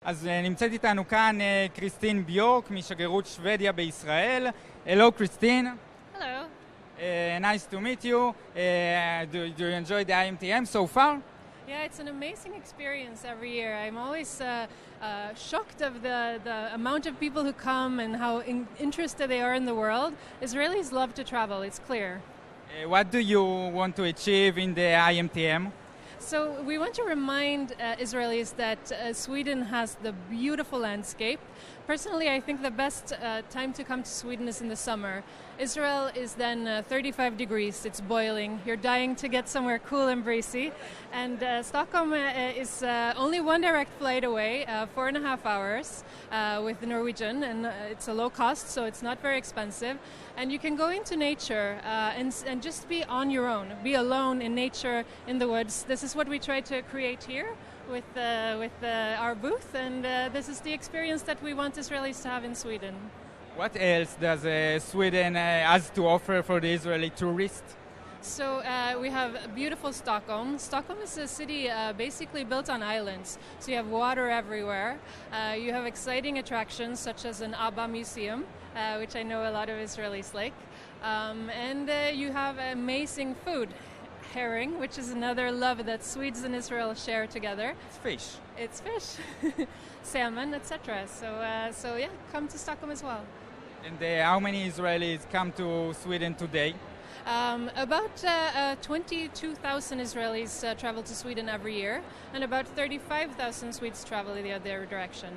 אז נמצאת איתנו כאן כריסטין ביורק משגרירות שבדיה בישראל. Hello, Kристין. Hello. Nice to meet you. Do you enjoy the IMTM so far? Yeah, it's an amazing experience every year. I'm always shocked of the amount of people who come and how interested they are in the world. Israelis love to travel, it's clear. What do you want to achieve in the IMTM? So we want to remind Israelis that Sweden has the beautiful landscape. Personally, I think the best time to come to Sweden is in the summer. Israel is then 35 degrees, it's boiling. You're dying to get somewhere cool and breezy. And Stockholm is only one direct flight away, 4.5 hours with Norwegian, and it's a low cost, so it's not very expensive. And you can go into nature and just be on your own, be alone in nature, in the woods. This is what we try to create here with our booth, and this is the experience that we want Israelis to have in Sweden. What else does Sweden has to offer for the Israeli tourist? So we have beautiful Stockholm. Stockholm is a city basically built on islands. So you have water everywhere. You have exciting attractions such as an ABBA museum, which I know a lot of Israelis like. And you have amazing food. Herring, which is another love that Swedes and Israel share together. It's fish. It's fish. Salmon, etc. So yeah, come to Stockholm as well. And how many Israelis come to Sweden today? About 22,000 Israelis travel to Sweden every year, and about 35,000 Swedes travel in the other direction.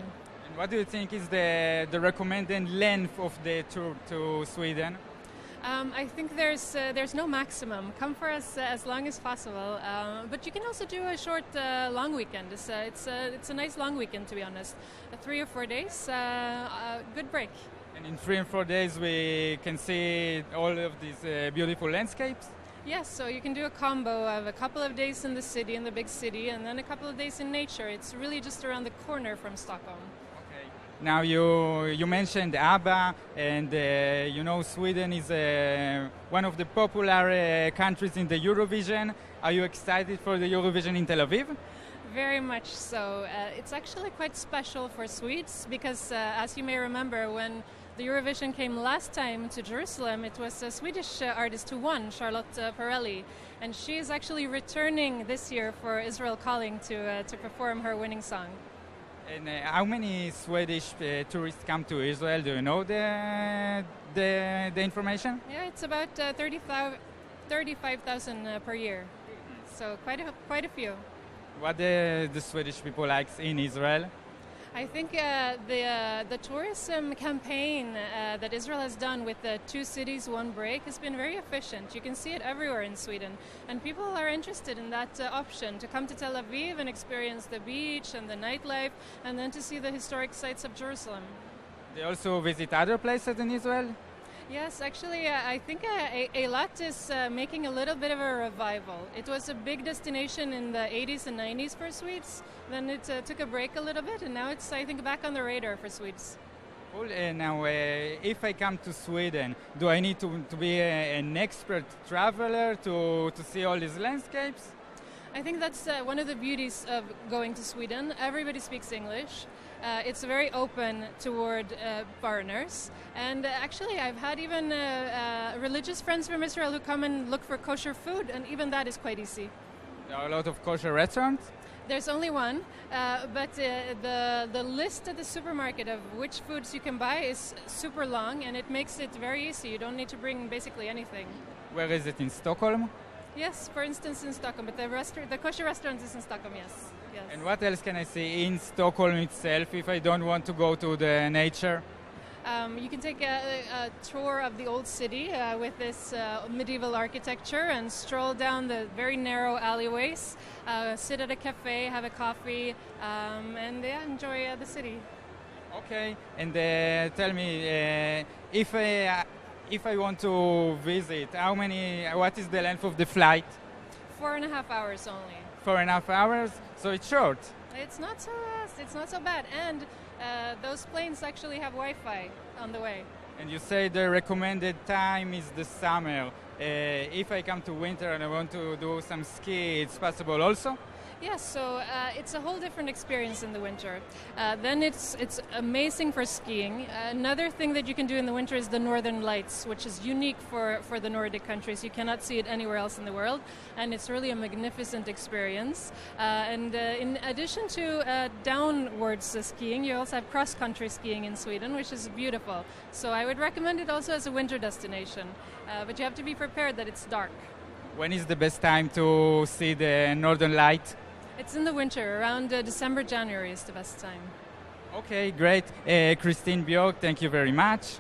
And what do you think is the recommended length of the tour to Sweden? I think there's no maximum. Come for us as long as possible, but you can also do a short, long weekend. It's a nice long weekend, to be honest. 3 or 4 days, good break. And in 3 or 4 days we can see all of these beautiful landscapes? Yes, so you can do a combo of a couple of days in the city, in the big city, and then a couple of days in nature. It's really just around the corner from Stockholm. Now you mentioned ABBA, and you know Sweden is one of the popular countries in the Eurovision. Are you excited for the Eurovision in Tel Aviv? Very much so. It's actually quite special for Swedes because, as you may remember, when the Eurovision came last time to Jerusalem, it was a Swedish artist who won, Charlotte Perrelli, and she is actually returning this year for Israel Calling to perform her winning song. And how many Swedish tourists come to Israel? Do you know the information? Yeah, it's about 35,000 per year, so quite a few. What the Swedish people like in Israel? I think the tourism campaign that Israel has done with the 2 cities, 1 break has been very efficient. You can see it everywhere in Sweden. And people are interested in that option, to come to Tel Aviv and experience the beach and the nightlife, and then to see the historic sites of Jerusalem. They also visit other places in Israel? Yes, actually, I think Eilat is making a little bit of a revival. It was a big destination in the 80s and 90s for Swedes. Then it took a break a little bit, and now it's, I think, back on the radar for Swedes. Cool. Now, if I come to Sweden, do I need to be an expert traveler to see all these landscapes? I think that's one of the beauties of going to Sweden. Everybody speaks English. It's very open toward foreigners. And actually, I've had even religious friends from Israel who come and look for kosher food, and even that is quite easy. There are a lot of kosher restaurants? There's only one, but the list at the supermarket of which foods you can buy is super long, and it makes it very easy. You don't need to bring basically anything. Where is it, in Stockholm? Yes, for instance in Stockholm, but the kosher restaurant is in Stockholm, yes. And what else can I see in Stockholm itself if I don't want to go to the nature? You can take a tour of the old city with this medieval architecture and stroll down the very narrow alleyways, sit at a cafe, have a coffee, and enjoy the city. Okay, and tell me, if I want to visit, what is the length of the flight? 4.5 hours only. 4.5 hours? So it's short. It's not so bad, and those planes actually have Wi-Fi on the way. And you say the recommended time is the summer. If I come to winter and I want to do some ski, it's possible also? Yes, so it's a whole different experience in the winter. Then it's amazing for skiing. Another thing that you can do in the winter is the Northern Lights, which is unique for the Nordic countries. You cannot see it anywhere else in the world, and it's really a magnificent experience. And in addition to downwards skiing, you also have cross-country skiing in Sweden, which is beautiful. So I would recommend it also as a winter destination, but you have to be prepared that it's dark. When is the best time to see the Northern Light? It's in the winter, around December, January is the best time. Okay, great. Kari스틴, Biork, thank you very much.